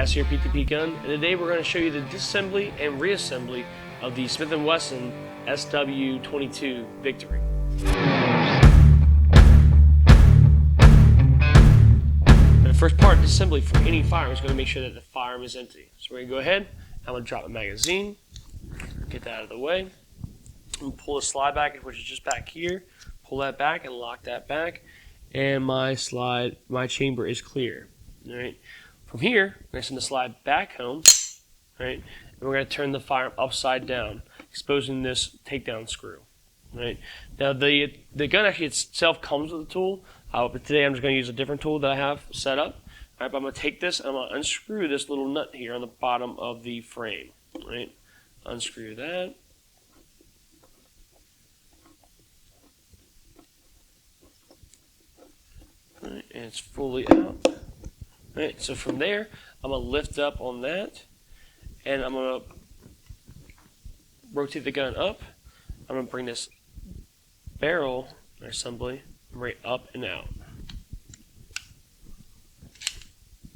Gas here, PTPGun, and today we're going to show you the disassembly and reassembly of the Smith Wesson SW22 Victory. The first part of disassembly for any firearm is going to make sure that the firearm is empty. So we're going to go ahead, I'm going to drop the magazine, get that out of the way, and pull the slide back, which is just back here, pull that back and lock that back, and my chamber is clear. All right. From here, we're going to send the slide back home, right? And we're going to turn the firearm upside down, exposing this takedown screw, right? Now the gun actually itself comes with a tool, but today I'm just going to use a different tool that I have set up. All right, but I'm going to take this and I'm going to unscrew this little nut here on the bottom of the frame, right? Unscrew that. All right, and it's fully out. Alright, so from there, I'm going to lift up on that, and I'm going to rotate the gun up. I'm going to bring this barrel assembly right up and out.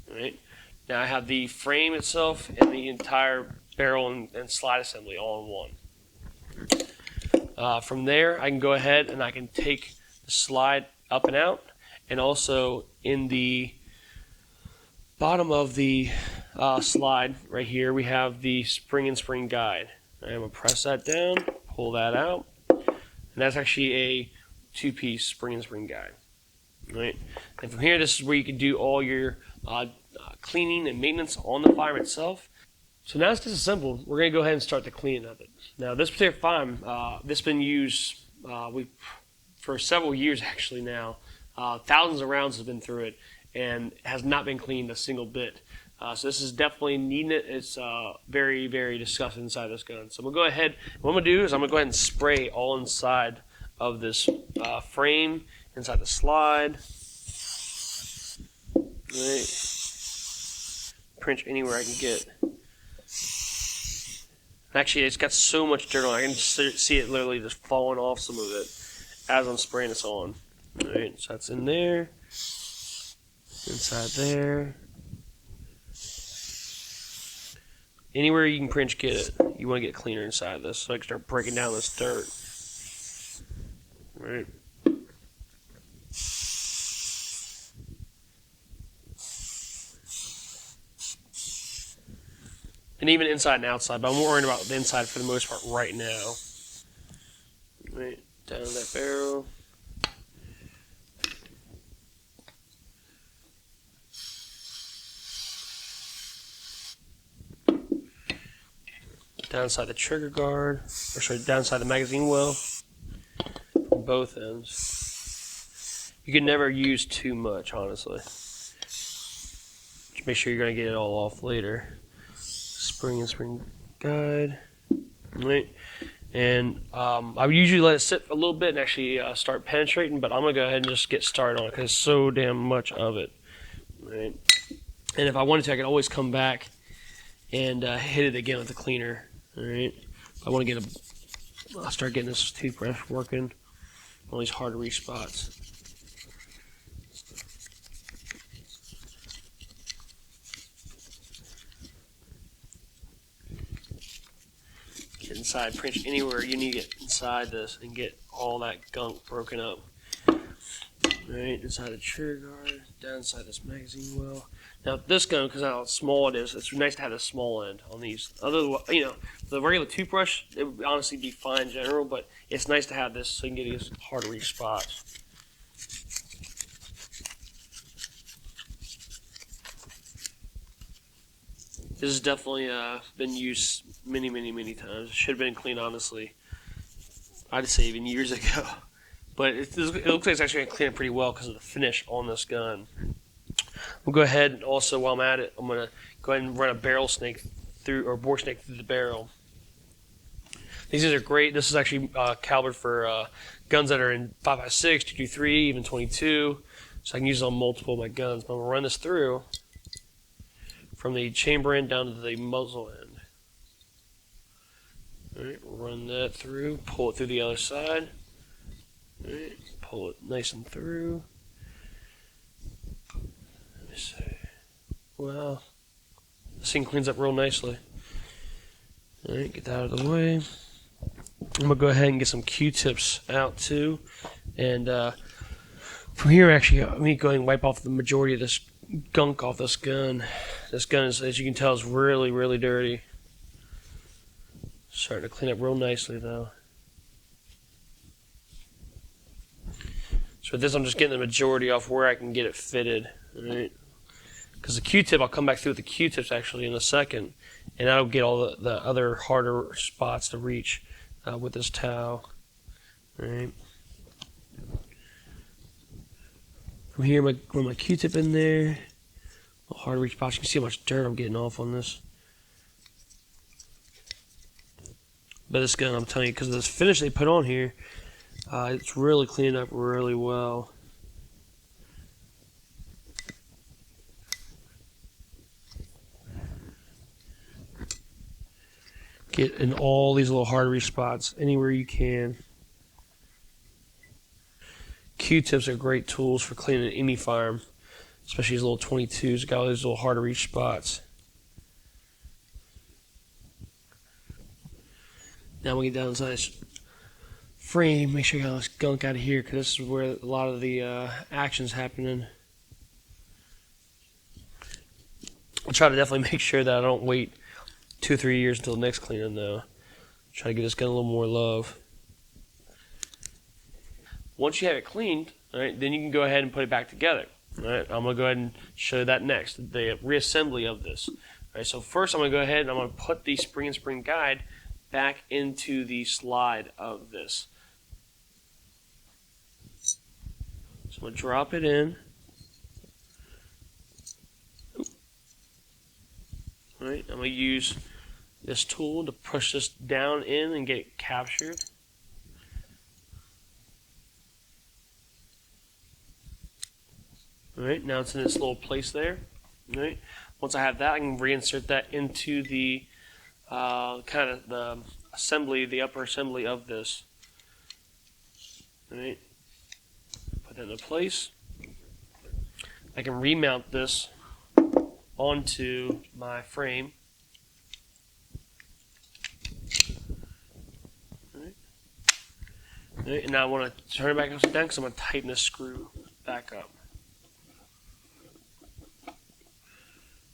Alright, now I have the frame itself and the entire barrel and slide assembly all in one. From there, I can go ahead and I can take the slide up and out, and also in the bottom of the slide right here we have the spring and spring guide. I'm going to press that down, pull that out, and that's actually a two-piece spring and spring guide. Right? And from here, this is where you can do all your cleaning and maintenance on the firearm itself. So now it's disassembled, we're going to go ahead and start the cleaning of it. Now this particular firearm, this has been used for several years actually now. Thousands of rounds have been through it, and has not been cleaned a single bit. So this is definitely needing it. It's very, very disgusting inside this gun. So I'm going to go ahead, what I'm going to do is I'm going to go ahead and spray all inside of this frame, inside the slide. Right. Pinch anywhere I can get. Actually, it's got so much dirt on it, I can just see it literally just falling off some of it as I'm spraying this on. Alright, so that's in there. Inside there. Anywhere you can pinch get it, you want to get cleaner inside this so I can start breaking down this dirt. Right. And even inside and outside, but I'm worried about the inside for the most part right now. Right, down that barrel. Down inside the trigger guard, or sorry, down inside the magazine well, from both ends. You can never use too much, honestly. Just make sure you're going to get it all off later. Spring and spring guide, right? And I would usually let it sit for a little bit and actually start penetrating, but I'm going to go ahead and just get started on it because there's so damn much of it, right? And if I wanted to, I could always come back and hit it again with the cleaner. Alright, I want to I'll start getting this toothbrush working on all these hard to reach spots. Get inside, pinch anywhere you need to get inside this and get all that gunk broken up. Alright, inside the trigger guard, down inside this magazine well. Now this gun, because of how small it is, it's nice to have the small end on these. Otherwise, the regular toothbrush, it would honestly be fine in general, but it's nice to have this so you can get these hard to reach spots. This has definitely been used many, many, many times. It should have been cleaned, honestly. I'd say even years ago. But it looks like it's actually going to clean it pretty well because of the finish on this gun. We'll go ahead and also, while I'm at it, I'm going to go ahead and run a barrel snake through, or bore snake through the barrel. These are great. This is actually calibered for guns that are in 5.56, 223, even 22. So I can use it on multiple of my guns. But I'm going to run this through from the chamber end down to the muzzle end. Alright, run that through, pull it through the other side. Alright, pull it nice and through. Let me see. Well, This thing cleans up real nicely. Alright, get that out of the way. I'm going to go ahead and get some Q-tips out too. And from here, actually, let me go ahead and wipe off the majority of this gunk off this gun. This gun, is, as you can tell, is really, really dirty. Starting to clean up real nicely, though. So with this, I'm just getting the majority off where I can get it fitted. Alright? Because the Q-tip, I'll come back through with the Q-tips actually in a second. And that'll get all the other harder spots to reach with this towel. Alright. From here, my Q-tip in there. A hard to reach spots. You can see how much dirt I'm getting off on this. But this gun, I'm telling you, because of this finish they put on here, it's really cleaning up really well. Get in all these little hard to reach spots anywhere you can. Q-tips are great tools for cleaning any firearm, especially these little 22s. Got all these little hard to reach spots. Now we get down inside this frame. Make sure you got all this gunk out of here, because this is where a lot of the action's happening. I'll try to definitely make sure that I don't wait 2 or 3 years until the next cleaning, though. Try to get this gun a little more love. Once you have it cleaned, all right, then you can go ahead and put it back together. All right, I'm going to go ahead and show you that next, the reassembly of this. All right, so first I'm going to go ahead and I'm going to put the spring and spring guide back into the slide of this. So I'm going to drop it in. All right, I'm going to use this tool to push this down in and get it captured. All right, now it's in this little place there. All right, once I have that, I can reinsert that into the kind of the assembly, the upper assembly of this. All right, put that into place. I can remount this onto my frame. All right, and now I want to turn it back upside down because I'm going to tighten this screw back up.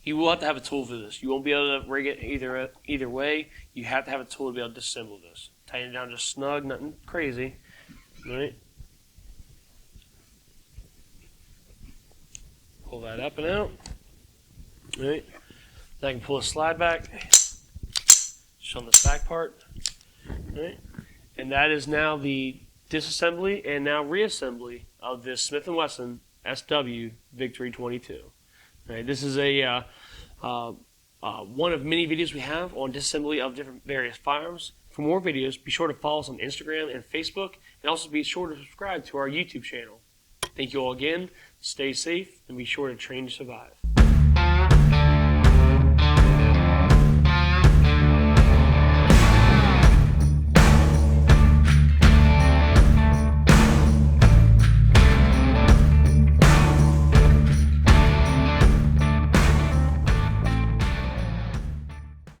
You will have to have a tool for this. You won't be able to rig it either way. You have to have a tool to be able to disassemble this. Tighten it down just snug, nothing crazy. All right. Pull that up and out. All right. Then I can pull the slide back. Just on this back part. All right. And that is now the disassembly and now reassembly of this Smith Wesson SW Victory 22. All right, this is a one of many videos we have on disassembly of different various firearms. For more videos, be sure to follow us on Instagram and Facebook, and also be sure to subscribe to our YouTube channel. Thank you all again. Stay safe, and be sure to train to survive.